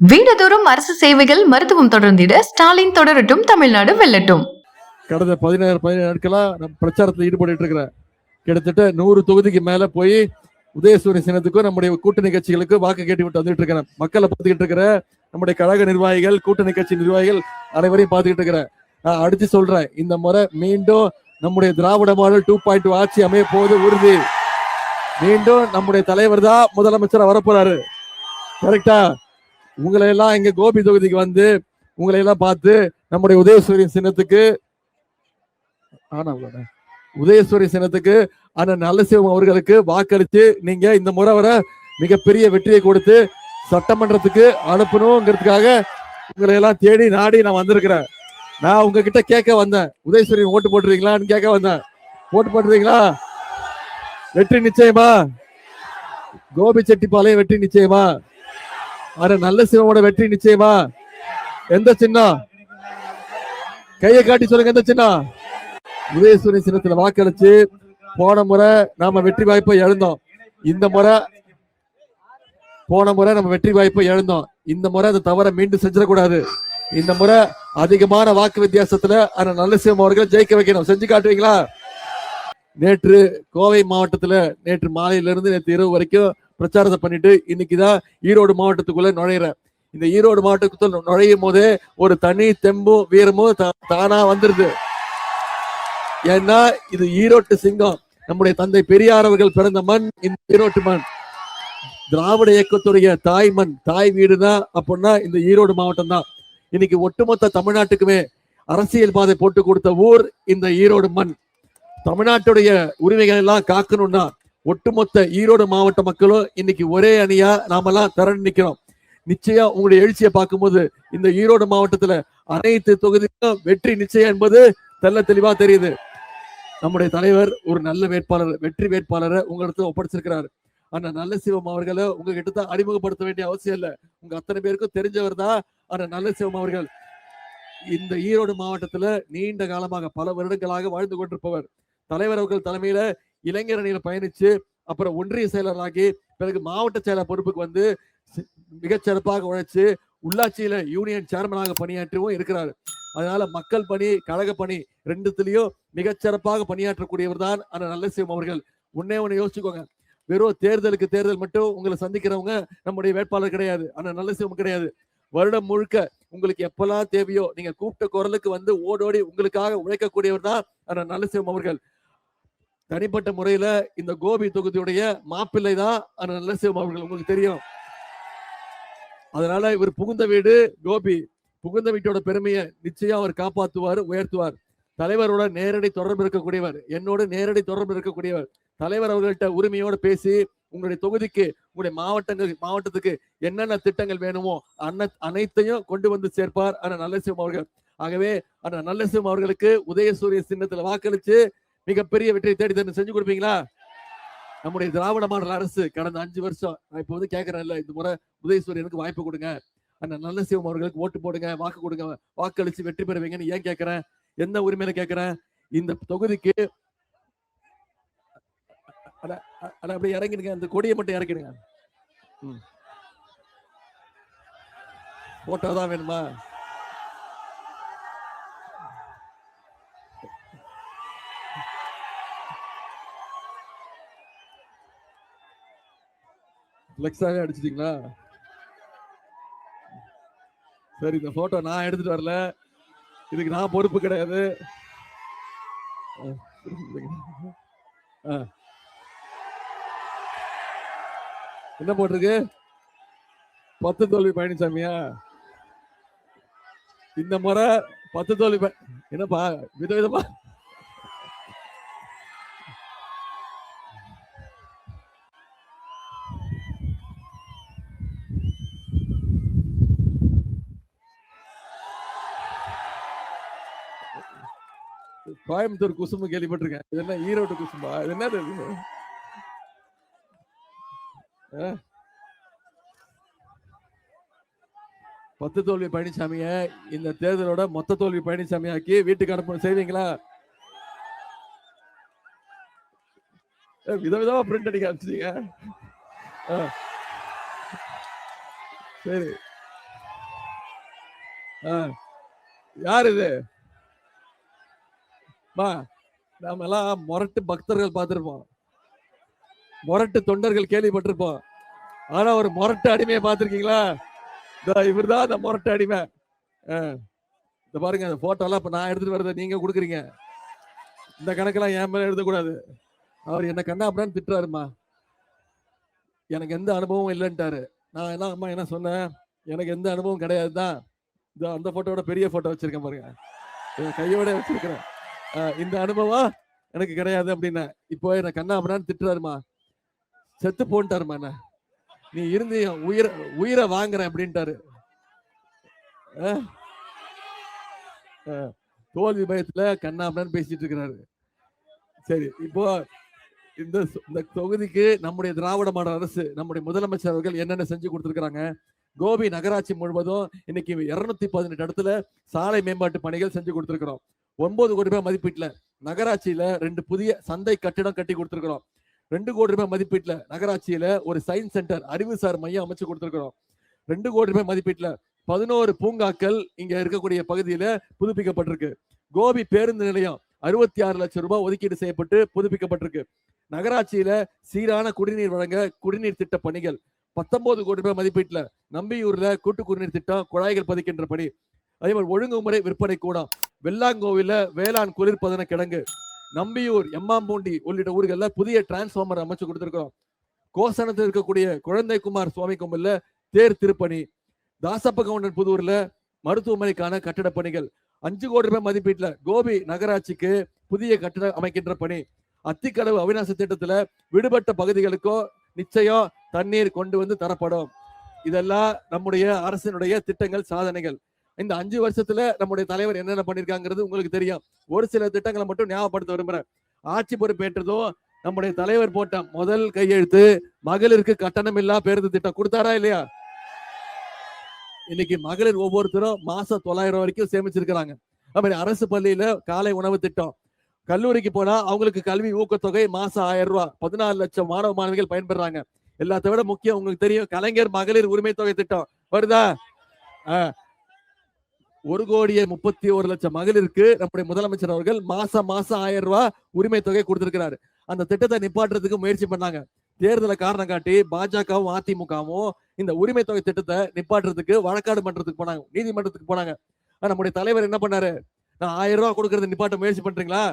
வீடுதோறும் அரசு சேவைகள் மருத்துவம் தொடர்ந்திட ஸ்டாலின் தொடரட்டும், தமிழ்நாடு வெல்லட்டும். கடந்த 17 நாட்களா நம்ம பிரச்சாரத்தில் ஈடுபட்டு இருக்கிறேன். கிட்டத்தட்ட 100 தொகுதிக்கு மேல போய் உதயசூரிய சின்னத்துக்கும் நம்முடைய கூட்டணி கட்சிகளுக்கு வாக்கு கேட்டு விட்டு வந்துட்டு இருக்கிறேன். மக்களை பார்த்துக்கிட்டு இருக்கிற நம்முடைய கழக நிர்வாகிகள், கூட்டணி கட்சி நிர்வாகிகள் அனைவரையும் பார்த்துக்கிட்டு இருக்கிறேன். நான் அடிச்சு சொல்றேன், இந்த முறை மீண்டும் நம்முடைய திராவிட மாடல் 2.2 ஆட்சி அமைய போது உறுதி. மீண்டும் நம்முடைய தலைவர் தான் முதலமைச்சரா வரப்போறாரு. கரெக்டா? உங்களை எல்லாம் இங்க கோபி தொகுதிக்கு வந்து உங்களை எல்லாம் பார்த்து நம்முடைய உதயசூரியன் சின்னத்துக்கு அண்ணன் நல்லசிவம் அவர்களுக்கு வாக்களித்து நீங்க இந்த முறை வர மிகப்பெரிய வெற்றியை கொடுத்து சட்டமன்றத்துக்கு அனுப்பணுங்கிறதுக்காக உங்களை எல்லாம் தேடி நாடி நான் வந்திருக்கிறேன். நான் உங்ககிட்ட கேட்க வந்தேன், உதயசூரியன் ஓட்டு போட்டுறீங்களான்னு கேட்க வந்தேன். ஓட்டு போட்டுறீங்களா? வெற்றி நிச்சயமா? கோபி செட்டிப்பாளையம் வெற்றி நிச்சயமா? நல்ல சிவமோட வெற்றி நிச்சயமா? எந்த சின்னம்? கையை காட்டி சொல்லுங்க, எந்த சின்னம்? உதயசூரிய சின்னத்துல வாக்களிச்சு போன முறை நாம வெற்றி வாய்ப்பை இழந்தோம். இந்த முறை நம்ம வெற்றி வாய்ப்பை இழந்தோம். இந்த முறை அதை தவிர மீண்டும் செஞ்சிடக்கூடாது. இந்த முறை அதிகமான வாக்கு வித்தியாசத்துல நல்ல சிவம் அவர்கள் ஜெயிக்க வைக்கணும். செஞ்சு காட்டுவீங்களா? நேற்று கோவை மாவட்டத்துல நேற்று மாலையிலிருந்து நேற்று இரவு வரைக்கும் பிரச்சாரத்தை பண்ணிட்டு இன்னைக்குதான் ஈரோடு மாவட்டத்துக்குள்ள நுழையிறேன். இந்த ஈரோடு மாவட்டத்துக்குள்ள நுழையும் போதே ஒரு தனி தெம்பும் வீரமும் தானா வந்துருது. ஏன்னா இது ஈரோட்டு சிங்கம். நம்முடைய தந்தை பெரியார் அவர்கள் பிறந்த மண் இந்த ஈரோட்டு மண். திராவிட இயக்கத்துடைய தாய் மண், தாய் வீடுதான் அப்படின்னா இந்த ஈரோடு மாவட்டம் தான். இன்னைக்கு ஒட்டுமொத்த தமிழ்நாட்டுக்குமே அரசியல் பாதை போட்டு கொடுத்த ஊர் இந்த ஈரோடு மண். தமிழ்நாட்டுடைய உரிமைகள் எல்லாம் காக்கணும்னா ஒட்டுமொத்த ஈரோடு மாவட்ட மக்களும் இன்னைக்கு ஒரே அணியா நாமெல்லாம் திரண்டு நிக்கிறோம். நிச்சயம் உங்களுடைய எழுச்சியை பார்க்கும்போது இந்த ஈரோடு மாவட்டத்துல அனைத்து தொகுதிக்கும் வெற்றி நிச்சயம் என்பது தெல்ல தெளிவா தெரியுது. நம்முடைய தலைவர் ஒரு நல்ல வேட்பாளர், வெற்றி வேட்பாளரை உங்களிடத்துல ஒப்படைச்சிருக்கிறார். ஆனா நல்ல சிவம் அவர்களை உங்ககிட்ட தான் அறிமுகப்படுத்த வேண்டிய அவசியம் இல்லை. உங்க அத்தனை பேருக்கும் தெரிஞ்சவர் தான் நல்ல சிவம் அவர்கள். இந்த ஈரோடு மாவட்டத்துல நீண்ட காலமாக பல வருடங்களாக வாழ்ந்து கொண்டிருப்பவர். தலைவர் அவர்கள் தலைமையில இளைஞர் அணியில பயணிச்சு அப்புறம் ஒன்றிய செயலராகி பிறகு மாவட்ட செயலர் பொறுப்புக்கு வந்து மிகச்சிறப்பாக உழைச்சு உள்ளாட்சியில யூனியன் சேர்மனாக பணியாற்றவும் இருக்கிறார். அதனால மக்கள் பணி, கழக பணி ரெண்டுத்திலையும் மிகச்சிறப்பாக பணியாற்றக்கூடியவர் தான் நல்ல சிவம் அவர்கள். ஒன்னே ஒண்ணு யோசிச்சுக்கோங்க, வெறும் தேர்தலுக்கு தேர்தல் மட்டும் உங்களை சந்திக்கிறவங்க நம்முடைய வேட்பாளர் கிடையாது, நல்ல சிவம் கிடையாது. வருடம் முழுக்க உங்களுக்கு எப்பெல்லாம் தேவையோ நீங்க கூப்பிட்ட குரலுக்கு வந்து ஓடோடி உங்களுக்காக உழைக்கக்கூடியவர் தான் நல்ல சிவம் அவர்கள். தனிப்பட்ட முறையில இந்த கோபி தொகுதியுடைய மாப்பிள்ளை தான் நல்ல சிவம் அவர்கள், உங்களுக்கு தெரியும். அதனால இவர் புகுந்த வீடு கோபி. புகுந்த வீட்டோட பெருமையை நிச்சயம் அவர் காப்பாற்றுவார், உயர்த்துவார். தலைவரோட நேரடி தொடர்பு இருக்கக்கூடியவர், என்னோட நேரடி தொடர்பு இருக்கக்கூடியவர். தலைவர் அவர்கள்ட்ட உரிமையோடு பேசி உங்களுடைய தொகுதிக்கு, உங்களுடைய மாவட்டத்துக்கு என்னென்ன திட்டங்கள் வேணுமோ அனைத்தையும் கொண்டு வந்து சேர்ப்பார் நல்ல சிவம் அவர்கள். ஆகவே நல்ல சிவம் அவர்களுக்கு உதயசூரிய சின்னத்துல வாக்களிச்சு மிகப்பெரிய வெற்றியை தேடி தந்து செஞ்சு கொடுப்பீங்களா? நம்முடைய திராவிட மாடல் அரசு கடந்த 5 வருஷம், நான் இப்ப வந்து கேட்கறேன்ல, இந்த முறை உதயசூரியனுக்கு வாய்ப்பு கொடுங்க, நல்ல சிவம் அவர்களுக்கு ஓட்டு போடுங்க, வாக்கு கொடுங்க, வாக்களிச்சு வெற்றி பெறுவீங்கன்னு ஏன் கேட்கிறேன்? என்ன உரிமையில கேட்கிறேன்? இந்த தொகுதிக்கு அப்படியே இறங்கிடுங்க, அந்த கொடியை மட்டும் இறக்கிடுங்க. போட்டோ தான் வேணுமா? ஃப்ளெக்ஸாவே அடிச்சிட்டீங்களா? சரி, இந்த போட்டோ நான் எடுத்துட்டு வரல, இதுக்கு நான் பொறுப்பு கிடையாது. என்ன போட்டிருக்கு? 10 தோல்வி பழனிசாமியா? இந்த முறை 10 தோல்வி என்னப்பா விதவிதமா? கோயம்புத்தூர் குசும்பு கேள்விப்பட்டிருக்கேன், இது என்ன ஈரோடு குசும்பா? இது என்ன? 10 தோல்வி பழனிசாமிய இந்த தேர்தலோட மொத்த தோல்வி பழனிசாமி ஆக்கி வீட்டுக்கு அனுப்பணும். செய்வீங்களா? விதவிதமா பிரிண்ட் அடிக்க ஆரம்பிச்சிட்டீங்க. சரி, யார் இது? நாம எல்லாம் முரட்டு பக்தர்கள் பார்த்திருப்போம், முரட்டு தொண்டர்கள் கேள்விப்பட்டிருப்போம். ஆனா ஒரு முரட்டு அடிமையை பார்த்திருக்கீங்களா? இவர்தான் அந்த முரட்டு அடிமை. இந்த பாருங்க, அந்த போட்டோ எல்லாம் இப்ப நான் எடுத்துட்டு வரத நீங்க கொடுக்குறீங்க. இந்த கணக்கெல்லாம் என் மேல எழுதக்கூடாது. அவர் என்ன கண்ணா அப்படின்னு திட்டுறாருமா. எனக்கு எந்த அனுபவம் இல்லைன்ட்டாரு. நான் என்ன அம்மா என்ன சொன்னேன், எனக்கு எந்த அனுபவம் கிடையாது தான். அந்த போட்டோட பெரிய போட்டோ வச்சிருக்கேன் பாருங்க, கையோட வச்சிருக்கிறேன். இந்த அனுபவம் எனக்கு கிடையாது அப்படின்னா இப்போ என்ன கண்ணா அப்படின்னு திட்டுறாருமா. செத்து போன்ட்டாருமா. என்ன நீ இருந்து உயிரை வாங்குற அப்படின்ட்டாரு. தோல்வி பயத்துல கண்ணா அப்படின்னு பேசிட்டு இருக்கிறாரு. சரி, இப்போ இந்த தொகுதிக்கு நம்முடைய திராவிட மாடல் அரசு, நம்முடைய முதலமைச்சர் அவர்கள் என்னென்ன செஞ்சு கொடுத்திருக்கிறாங்க. கோபி நகராட்சி முழுவதும் இன்னைக்கு 218 இடத்துல சாலை மேம்பாட்டு பணிகள் செஞ்சு கொடுத்திருக்கிறோம். 9 கோடி ரூபாய் மதிப்பீட்டுல நகராட்சியில 2 புதிய சந்தை கட்டிடம் கட்டி கொடுத்திருக்கிறோம். 2 கோடி ரூபாய் மதிப்பீட்டுல நகராட்சியில ஒரு சயின்ஸ் சென்டர், அறிவுசார் மையம் அமைச்சு கொடுத்திருக்கிறோம். 2 கோடி ரூபாய் மதிப்பீட்டுல 11 பூங்காக்கள் இங்க இருக்கக்கூடிய பகுதியில புதுப்பிக்கப்பட்டிருக்கு. கோபி பேருந்து நிலையம் 66 லட்சம் ரூபாய் ஒதுக்கீடு செய்யப்பட்டு புதுப்பிக்கப்பட்டிருக்கு. நகராட்சியில சீரான குடிநீர் வழங்க குடிநீர் திட்ட பணிகள் 19 கோடி ரூபாய் மதிப்பீட்டுல நம்பியூர்ல கூட்டு குடிநீர் திட்டம், குழாய்கள் பதிக்கின்ற பணி. அதே மாதிரி ஒழுங்குமுறை விற்பனை கூடம், வெள்ளாங்கோவில வேளாண் குளிர்பதன கிடங்கு, நம்பியூர், எம்மாம்பூண்டி உள்ளிட்ட ஊர்கள்ல புதிய டிரான்ஸ்பார்மர் அமைச்சு கொடுத்திருக்கிறோம். கோசனத்தில் இருக்கக்கூடிய குழந்தைக்குமார் சுவாமி கோவில்ல தேர் திருப்பணி, தாசப்ப கவுண்டன் புதூர்ல மருத்துவமனைக்கான கட்டிட பணிகள். 5 கோடி ரூபாய் மதிப்பீட்டுல கோபி நகராட்சிக்கு புதிய கட்டிடம் அமைக்கின்ற பணி. அத்திக்கடவு அவிநாசி திட்டத்துல விடுபட்ட பகுதிகளுக்கோ நிச்சயம் தண்ணீர் கொண்டு வந்து தரப்படும். இதெல்லாம் நம்முடைய அரசினுடைய திட்டங்கள், சாதனைகள். இந்த 5 வருஷத்துல நம்முடைய தலைவர் என்னென்ன பண்ணிருக்காங்கிறது உங்களுக்கு தெரியும். ஒரு சில திட்டங்களை மட்டும் ஞாபகப்படுத்த விரும்புறேன். ஆட்சி பொறுப்பேற்றதும் நம்முடைய தலைவர் போட்ட முதல் கையெழுத்து மகளிருக்கு கட்டணம் இல்லா பேருந்து திட்டம். கொடுத்தாரா இல்லையா? இன்னைக்கு மகளிர் ஒவ்வொருத்தரும் மாசம் 900 வரைக்கும் சேமிச்சிருக்கிறாங்க. அரசு பள்ளியில காலை உணவு திட்டம், கல்லூரிக்கு போனா அவங்களுக்கு கல்வி ஊக்கத்தொகை மாசம் 1000 ரூபாய், 14 லட்சம் மாணவ மாணவிகள் பயன்பெறாங்க. எல்லாத்த விட முக்கியம் உங்களுக்கு தெரியும், கலைஞர் மகளிர் உரிமை தொகை திட்டம் வருதா? 1,31,00,000 மகளிருக்கு நம்முடைய முதலமைச்சர் அவர்கள் மாசம் 1000 ரூபாய் உரிமை தொகை கொடுத்திருக்கிறாரு. அந்த திட்டத்தை நிப்பாட்டுறதுக்கு முயற்சி பண்ணாங்க. தேர்தலை காரணம் காட்டி பாஜகவும் அதிமுகவும் இந்த உரிமை தொகை திட்டத்தை நிப்பாட்டுறதுக்கு வழக்காடு மன்றத்துக்கு போனாங்க, நீதிமன்றத்துக்கு போனாங்க. நம்முடைய தலைவர் என்ன பண்ணாரு, நான் 1000 ரூபாய் கொடுக்கறது நிப்பாட்ட முயற்சி பண்றீங்களா,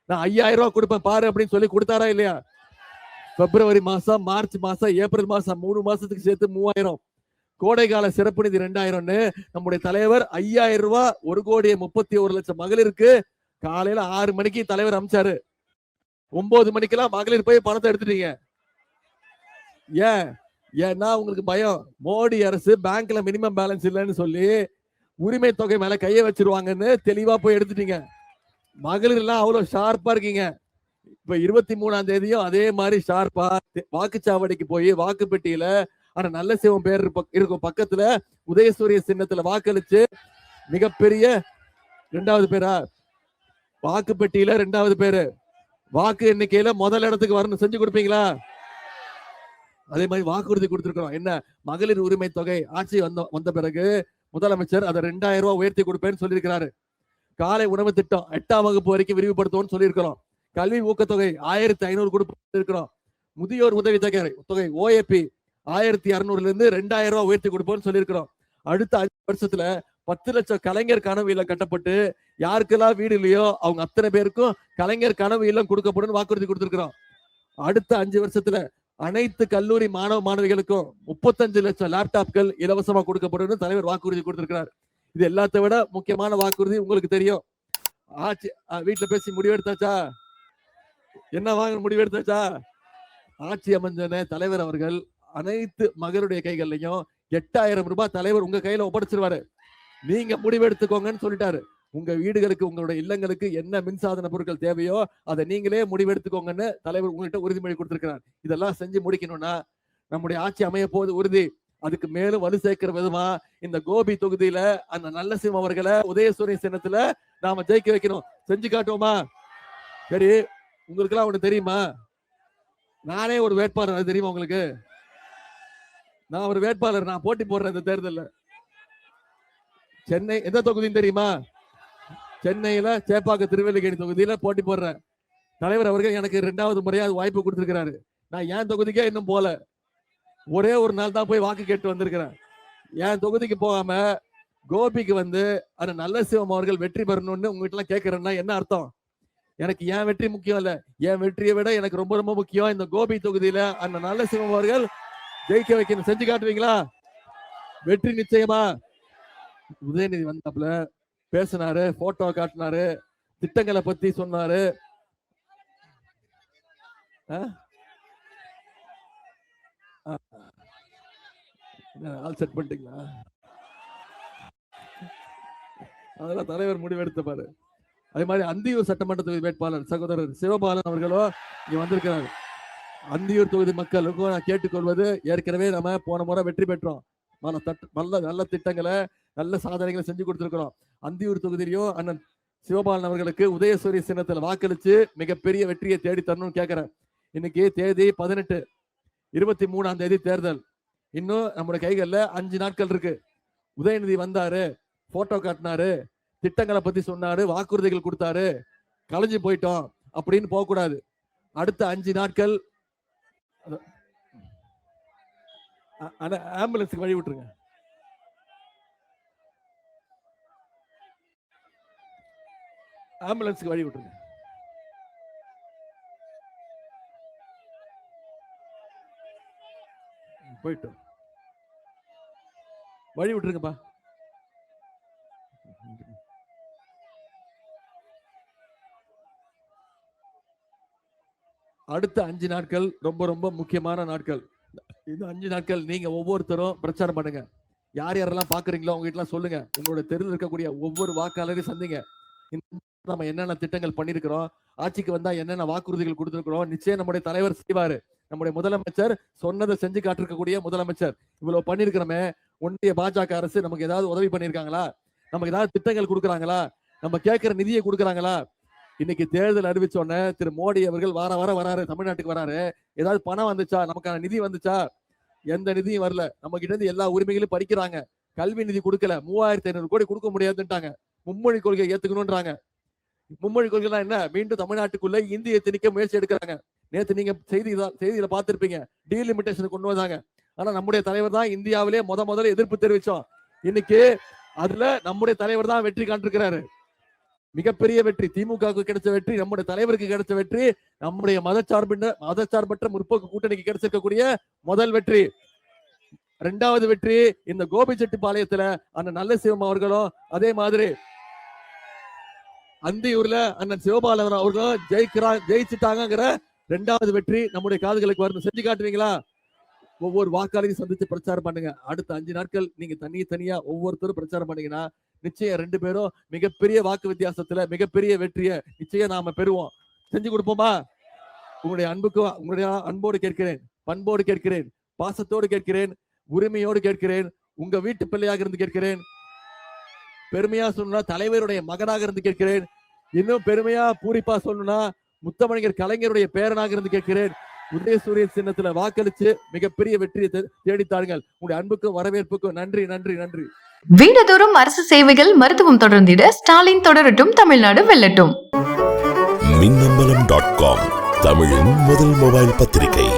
நான் 5000 ரூபாய் கொடுப்பேன் பாரு அப்படின்னு சொல்லி கொடுத்தாரா இல்லையா? பிப்ரவரி மாசம், மார்ச் மாசம், ஏப்ரல் மாசம் 3 மாசத்துக்கு சேர்த்து 3000, கோடைகால சிறப்பு நிதி 2000ன்னு நம்முடைய தலைவர் 5000 ரூபாய் 1,31,00,000 மகளிருக்கு காலையில 6 மணிக்கு தலைவர் அமிச்சாரு. 9 மணிக்கெல்லாம் மகளிர் போய் பணத்தை எடுத்துட்டீங்க. ஏன்னா உங்களுக்கு பயம், மோடி அரசு பேங்க்ல மினிமம் பேலன்ஸ் இல்லைன்னு சொல்லி உரிமை தொகை மேல கையை வச்சிருவாங்கன்னு தெளிவா போய் எடுத்துட்டீங்க. மகளிர் எல்லாம் அவ்வளவு ஷார்ப்பா இருக்கீங்க. இப்ப 23ஆம் தேதியும் அதே மாதிரி ஷார்ப்பா வாக்குச்சாவடிக்கு போய் வாக்கு பெட்டியில ஆனா நல்ல சிவம் பேர் இருக்கும் பக்கத்துல உதயசூரிய சின்னத்துல வாக்களிச்சு மிகப்பெரிய 2வது பேரா, வாக்கு பெட்டியில 2வது பேரு, வாக்கு எண்ணிக்கையில முதல் இடத்துக்கு வரணும். செஞ்சு கொடுப்பீங்களா? அதே மாதிரி வாக்குறுதி கொடுத்திருக்கிறோம். என்ன, மகளிர் உரிமை தொகை ஆட்சி வந்த பிறகு முதலமைச்சர் அதை 2000 ரூபாய் உயர்த்தி கொடுப்பேன்னு சொல்லியிருக்கிறாரு. காலை உணவு திட்டம் 8ஆம் வகுப்பு வரைக்கும் விரிவுபடுத்துவோம்னு சொல்லியிருக்கிறோம். கல்வி ஊக்கத்தொகை 1500 கொடுப்போம் இருக்கிறோம். முதியோர் உதவி தொகை OAP 1200 இருந்து 2000 ரூபாய் உயர்த்தி கொடுப்போம்னு சொல்லியிருக்கிறோம். அடுத்த 5 வருஷத்துல 10 லட்சம் கலைஞர் கனவு இல்லம் கட்டப்பட்டு யாருக்கெல்லாம் வீடு இல்லையோ அவங்க அத்தனை பேருக்கும் கலைஞர் கனவு இல்லம் கொடுக்கப்படும் வாக்குறுதி கொடுத்திருக்கிறோம். அடுத்த 5 வருஷத்துல அனைத்து கல்லூரி மாணவ மாணவிகளுக்கும் 35 லட்சம் லேப்டாப்கள் இலவசமா கொடுக்கப்படும் தலைவர் வாக்குறுதி கொடுத்திருக்கிறார். இது எல்லாத்த விட முக்கியமான வாக்குறுதி உங்களுக்கு தெரியும். ஆட்சி வீட்டுல பேசி முடிவெடுத்தாச்சா? என்ன வாங்க முடிவெடுத்தாச்சா? ஆட்சி அமைஞ்சன தலைவர் அவர்கள் அனைத்து மகளுடைய கைகள்லையும் 8000 ரூபாய் தலைவர் உங்க கையில ஒப்படைச்சிருவாரு. நீங்க முடிவெடுத்துக்கோங்கன்னு சொல்லிட்டாரு. உங்க வீடுகளுக்கு, உங்களுடைய இல்லங்களுக்கு என்ன மின்சாதன பொருட்கள் தேவையோ அதை நீங்களே முடிவெடுத்துக்கோங்கன்னு தலைவர் உங்கள்கிட்ட உறுதிமொழி கொடுத்திருக்கிறார். இதெல்லாம் செஞ்சு முடிக்கணும்னா நம்முடைய ஆட்சி அமைய போது உறுதி. அதுக்கு மேலும் வலு சேர்க்கிற விதமா இந்த கோபி தொகுதியில அந்த நல்ல சிவம் அவர்களை உதயசூரிய சின்னத்துல நாம ஜெயிக்க வைக்கணும். செஞ்சு காட்டுவோமா? சரி, உங்களுக்கு எல்லாம் ஒண்ணு தெரியுமா? நானே ஒரு வேட்பாளர், அது தெரியுமா உங்களுக்கு? நான் ஒரு வேட்பாளர், நான் போட்டி போடுறேன் இந்த தேர்தலில். சென்னை எந்த தொகுதின்னு தெரியுமா? சென்னையில சேப்பாக்க திருவல்லிக்கேணி தொகுதியில போட்டி போடுறேன். தலைவர் அவர்கள் எனக்கு 2வது முறையா வாய்ப்பு கொடுத்திருக்கிறாரு. நான் என் தொகுதிக்கே இன்னும் போல. ஒரே ஒரு நாள் தான் போய் வாக்கு கேட்டு வந்திருக்கிறேன். என் தொகுதிக்கு போகாம கோபிக்கு வந்து அந்த நல்ல சிவம் அவர்கள் வெற்றி பெறணும்னு உங்ககிட்ட எல்லாம் கேட்கிறேன்னா என்ன அர்த்தம்? எனக்கு என் வெற்றி முக்கியம் இல்ல. என் வெற்றியை விட எனக்கு ரொம்ப ரொம்ப முக்கியம் இந்த கோபி தொகுதியில அந்த நல்ல சிவம் அவர்கள் ஜெயிக்க வைக்கணும். செஞ்சு காட்டுவீங்களா? வெற்றி நிச்சயமா. உதயநிதி வந்தாப்புல பேசினாரு, போட்டோ காட்டினாரு, திட்டங்களை பத்தி சொன்னாரு. ஆல் செட் பண்ணிட்டீங்களா? அதெல்லாம் தலைவர் முடிவெடுத்த பாரு. அதே மாதிரி அந்தியூர் சட்டமன்ற தொகுதி வேட்பாளர் சகோதரர் சிவபாலன் அவர்களோ இங்க வந்திருக்கிறார். அந்தியூர் தொகுதி மக்களுக்கும் நான் கேட்டுக்கொள்வது, ஏற்கனவே நம்ம போன முறை வெற்றி பெற்றோம். நல்ல திட்டங்களை நல்ல சாதனைகளை செஞ்சு கொடுத்திருக்கிறோம். அந்தியூர் தொகுதியிலையும் அண்ணன் சிவபாலன் அவர்களுக்கு உதயசூரிய சின்னத்தில் வாக்களிச்சு மிகப்பெரிய வெற்றியை தேடி தரணும்னு கேட்கிறேன். இன்னைக்கு தேதி 18, 23ஆம் தேதி தேர்தல். இன்னும் நம்முடைய கைகள்ல 5 நாட்கள் இருக்கு. உதயநிதி வந்தாரு, போட்டோ காட்டினாரு, திட்டங்களை பத்தி சொன்னாரு, வாக்குறுதிகள் கொடுத்தாரு, கலைஞ்சு போயிட்டோம் அப்படின்னு போக கூடாது. அடுத்த 5 நாட்கள் ஆம்புலன்ஸுக்கு வழி விட்டுருங்க. ஆம்புலன்ஸுக்கு வழி விட்டுருங்க. போயிட்டு வழி விட்டுருங்கப்பா. அடுத்த 5 நாட்கள் ரொம்ப ரொம்ப முக்கியமான நாட்கள். இந்த 5 நாட்கள் நீங்க ஒவ்வொருத்தரும் பிரச்சாரம் பண்ணுங்க. யார் யாரெல்லாம் பாக்குறீங்களோ அவங்க கிட்ட சொல்லுங்க. உங்களோட தெருவில் இருக்கக்கூடிய ஒவ்வொரு வாக்காளரையும் சந்திங்க. நம்ம என்னென்ன திட்டங்கள் பண்ணிருக்கிறோம், ஆட்சிக்கு வந்தா என்னென்ன வாக்குறுதிகள் கொடுத்திருக்கிறோம், நிச்சயம் நம்முடைய தலைவர் செய்வாரு. நம்முடைய முதலமைச்சர் சொன்னதை செஞ்சு காட்டிருக்கக்கூடிய முதலமைச்சர். இவ்வளவு பண்ணிருக்கிறோமே, ஒன்றிய பாஜக அரசு நமக்கு ஏதாவது உதவி பண்ணிருக்காங்களா? நமக்கு ஏதாவது திட்டங்கள் கொடுக்குறாங்களா? நம்ம கேட்கிற நிதியை கொடுக்குறாங்களா? இன்னைக்கு தேர்தல் அறிவிச்சோன்னு திரு மோடி அவர்கள் வராரு, தமிழ்நாட்டுக்கு வராரு. ஏதாவது பணம் வந்துச்சா? நமக்கான நிதி வந்துச்சா? எந்த நிதியும் வரல. நம்ம கிட்ட இருந்து எல்லா உரிமைகளும் பறிக்கிறாங்க. கல்வி நிதி கொடுக்கல, 3500 கோடி கொடுக்க முடியாதுன்ட்டாங்க. மும்மொழி கொள்கையை ஏத்துக்கணும்ன்றாங்க. மும்மொழி கொள்கை என்ன? மீண்டும் தமிழ்நாட்டுக்குள்ள இந்தியை திணிக்க முயற்சி எடுக்கிறாங்க. நேற்று நீங்க செய்தியில பார்த்திருப்பீங்க, டீலிமிட்டேஷன் கொண்டு வந்தாங்க. ஆனா நம்முடைய தலைவர் தான் இந்தியாவிலே முதல்ல எதிர்ப்பு தெரிவிச்சோம். இன்னைக்கு அதுல நம்முடைய தலைவர் தான் வெற்றி காண்டிருக்கிறாரு. மிகப்பெரிய வெற்றி. திமுகவுக்கு கிடைச்ச வெற்றி, நம்முடைய தலைவருக்கு கிடைச்ச வெற்றி, நம்முடைய மதச்சார்பற்ற முற்போக்கு கூட்டணிக்கு கிடைச்சிருக்கக்கூடிய முதல் வெற்றி. 2வது வெற்றி இந்த கோபிச்செட்டிப்பாளையத்துல அண்ணன் நல்ல சிவம் அவர்களும், அதே மாதிரி அந்தியூர்ல அண்ணன் சிவபாலன் அவர்களும் ஜெயிச்சுட்டாங்கிற 2வது வெற்றி நம்முடைய காதுகளுக்கு வரணும். செஞ்சு காட்டுவீங்களா? ஒவ்வொரு வாக்காளரையும் சந்திச்சு பிரச்சாரம் பண்ணுங்க. அடுத்த 5 நாட்கள் நீங்க தனியா ஒவ்வொருத்தரும் பிரச்சாரம் பண்ணீங்கன்னா நிச்சயம் 2 பேரும் மிகப்பெரிய வாக்கு வித்தியாசத்துல மிகப்பெரிய வெற்றியை நிச்சயம் நாம பெறுவோம். செஞ்சு கொடுப்போமா? உங்களுடைய அன்போடு கேட்கிறேன், பண்போடு கேட்கிறேன், பாசத்தோடு கேட்கிறேன், உரிமையோடு கேட்கிறேன், உங்க வீட்டு பிள்ளையாக இருந்து கேட்கிறேன், பெருமையா சொல்லணும்னா தலைவருடைய மகனாக இருந்து கேட்கிறேன், இன்னும் பெருமையா பூரிப்பா சொல்லணும்னா முத்தமிழர் கலைஞருடைய பேரனாக இருந்து கேட்கிறேன். உதயசூரிய சின்னத்துல வாக்களிச்சு மிகப்பெரிய வெற்றியை தேடித்தாருங்கள். உங்களுடைய அன்புக்கும் வரவேற்புக்கும் நன்றி நன்றி நன்றி. வீடுதோறும் அரசு சேவைகள் மருத்துவம் தொடர்ந்திட ஸ்டாலின் தொடரட்டும், தமிழ்நாடு வெல்லட்டும். மின்னம்பலம்.com தமிழின் முதல் மொபைல் பத்திரிகை.